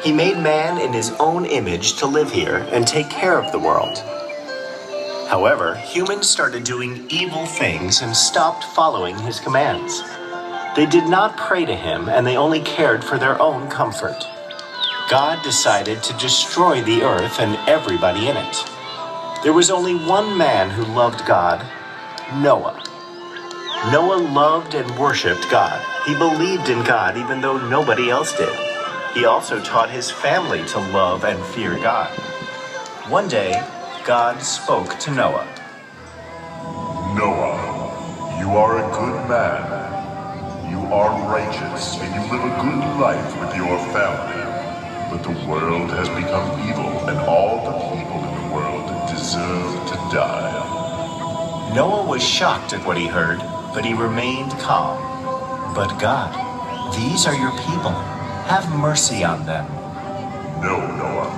He made man in his own image to live here and take care of the world. However, humans started doing evil things and stopped following his commands. They did not pray to him, and they only cared for their own comfort. God decided to destroy the earth and everybody in it. There was only one man who loved God, Noah. Noah loved and worshipped God. He believed in God even though nobody else did. He also taught his family to love and fear God. One day, God spoke to Noah. Noah, you are a good man. You are righteous and you live a good life with your family. But the world has become evil and all the people in the world deserve to die. Noah was shocked at what he heard, but he remained calm. But God, these are your people. Have mercy on them. No, Noah.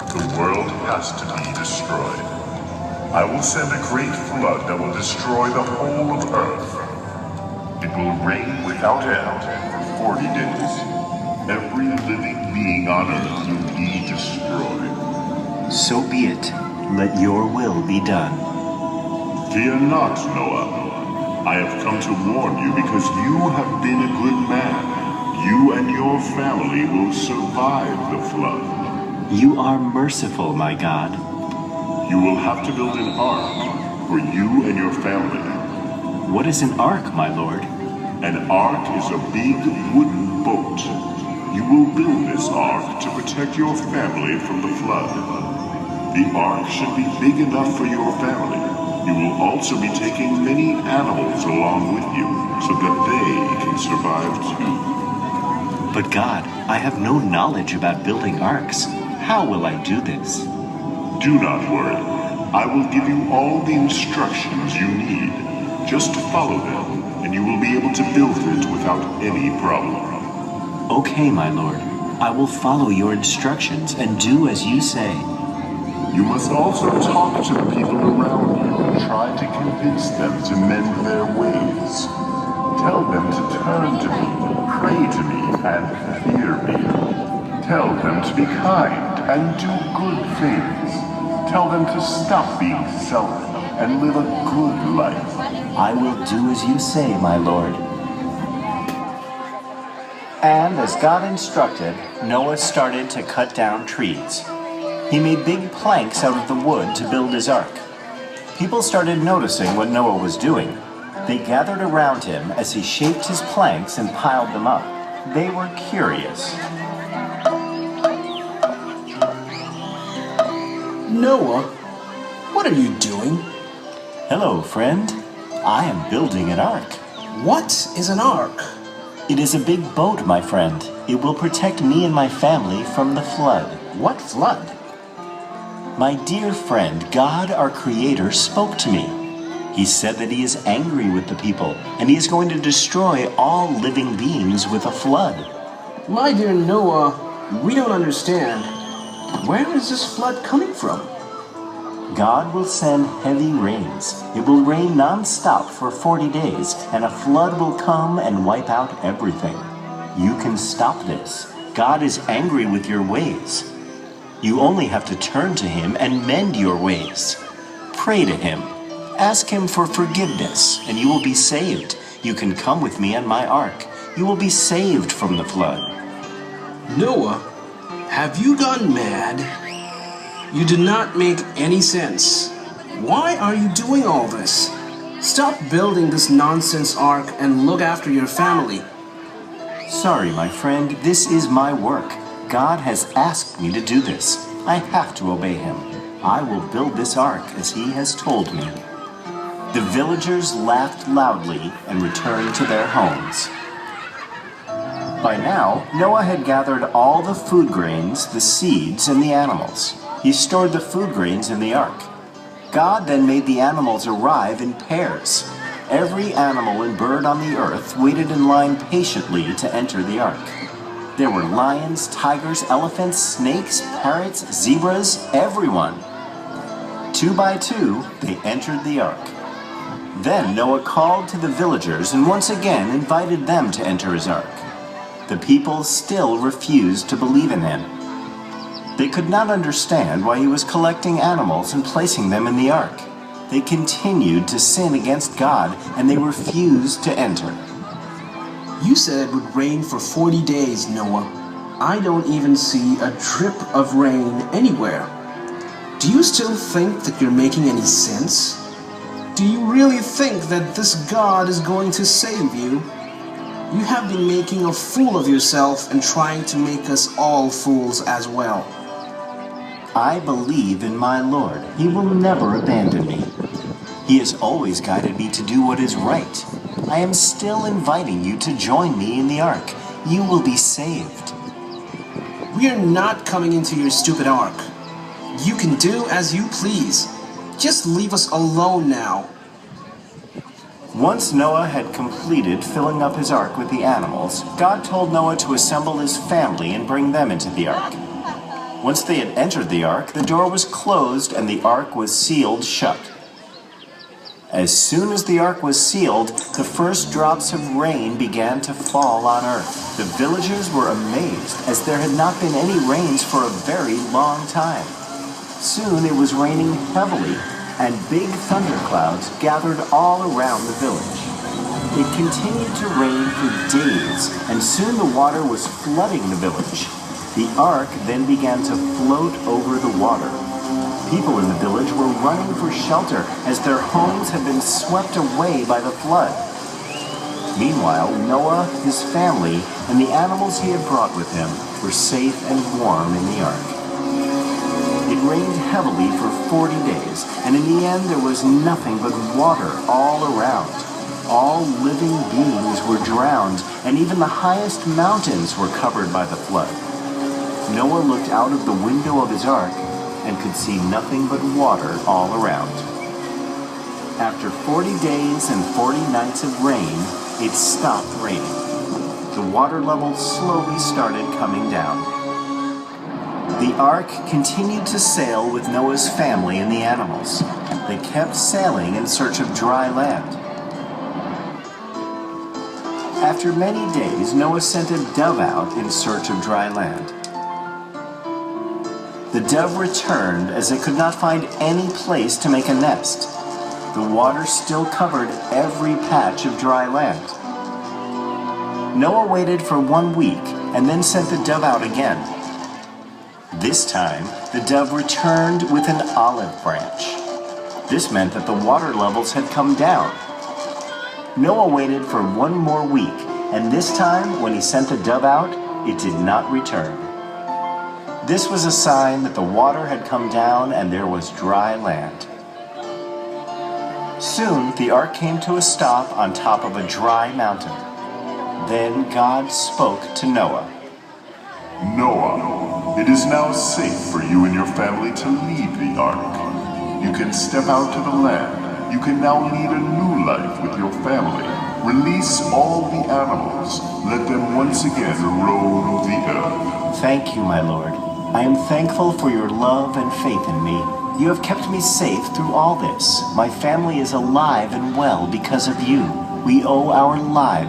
The world has to be destroyed. I will send a great flood that will destroy the whole of Earth. It will rain without end for 40 days. Every living being on Earth will be destroyed. So be it. Let your will be done. Fear not, Noah. I have come to warn you because you have been a good man. You and your family will survive the flood. You are merciful, my God. You will have to build an ark for you and your family. What is an ark, my lord? An ark is a big wooden boat. You will build this ark to protect your family from the flood. The ark should be big enough for your family. You will also be taking many animals along with you so that they can survive too. But God, I have no knowledge about building arks. How will I do this? Do not worry. I will give you all the instructions you need. Just follow them, and you will be able to build it without any problem. Okay, my lord. I will follow your instructions and do as you say. You must also talk to the people around you and try to convince them to mend their ways. Tell them to turn to me, pray to me, and fear me. Tell them to be kind and do good things. Tell them to stop being selfish and live a good life. I will do as you say, my lord. And as God instructed, Noah started to cut down trees. He made big planks out of the wood to build his ark. People started noticing what Noah was doing. They gathered around him as he shaped his planks and piled them up. They were curious. Noah, what are you doing? Hello, friend. I am building an ark. What is an ark? It is a big boat, my friend. It will protect me and my family from the flood. What flood? My dear friend, God, our Creator, spoke to me. He said that he is angry with the people, and he is going to destroy all living beings with a flood. My dear Noah, we don't understand. Where is this flood coming from? God will send heavy rains. It will rain non-stop for 40 days, and a flood will come and wipe out everything. You can stop this. God is angry with your ways. You only have to turn to him and mend your ways. Pray to him. Ask him for forgiveness, and you will be saved. You can come with me on my ark. You will be saved from the flood. Noah, have you gone mad? You do not make any sense. Why are you doing all this? Stop building this nonsense ark and look after your family. Sorry, my friend, this is my work. God has asked me to do this. I have to obey him. I will build this ark as he has told me. The villagers laughed loudly and returned to their homes. By now, Noah had gathered all the food grains, the seeds, and the animals. He stored the food grains in the ark. God then made the animals arrive in pairs. Every animal and bird on the earth waited in line patiently to enter the ark. There were lions, tigers, elephants, snakes, parrots, zebras, everyone. 2 by 2, they entered the ark. Then Noah called to the villagers and once again invited them to enter his ark. The people still refused to believe in him. They could not understand why he was collecting animals and placing them in the ark. They continued to sin against God, and they refused to enter. You said it would rain for 40 days, Noah. I don't even see a drip of rain anywhere. Do you still think that you're making any sense? Do you really think that this God is going to save you? You have been making a fool of yourself and trying to make us all fools as well. I believe in my Lord. He will never abandon me. He has always guided me to do what is right. I am still inviting you to join me in the ark. You will be saved. We are not coming into your stupid ark. You can do as you please. Just leave us alone now. Once Noah had completed filling up his ark with the animals, God told Noah to assemble his family and bring them into the ark. Once they had entered the ark, the door was closed and the ark was sealed shut. As soon as the ark was sealed, the first drops of rain began to fall on earth. The villagers were amazed, as there had not been any rains for a very long time. Soon it was raining heavily, and big thunderclouds gathered all around the village. It continued to rain for days, and soon the water was flooding the village. The ark then began to float over the water. People in the village were running for shelter as their homes had been swept away by the flood. Meanwhile, Noah, his family, and the animals he had brought with him were safe and warm in the ark. It rained heavily for 40 days, and in the end there was nothing but water all around. All living beings were drowned, and even the highest mountains were covered by the flood. Noah looked out of the window of his ark and could see nothing but water all around. After 40 days and 40 nights of rain, it stopped raining. The water level slowly started coming down. The ark continued to sail with Noah's family and the animals. They kept sailing in search of dry land. After many days, Noah sent a dove out in search of dry land. The dove returned as it could not find any place to make a nest. The water still covered every patch of dry land. Noah waited for 1 week and then sent the dove out again. This time, the dove returned with an olive branch. This meant that the water levels had come down. Noah waited for 1 more week, and this time, when he sent the dove out, it did not return. This was a sign that the water had come down and there was dry land. Soon, the ark came to a stop on top of a dry mountain. Then God spoke to Noah. Noah, it is now safe for you and your family to leave the ark. You can step out to the land. You can now lead a new life with your family. Release all the animals. Let them once again roam the earth. Thank you, my Lord. I am thankful for your love and faith in me. You have kept me safe through all this. My family is alive and well because of you. We owe our lives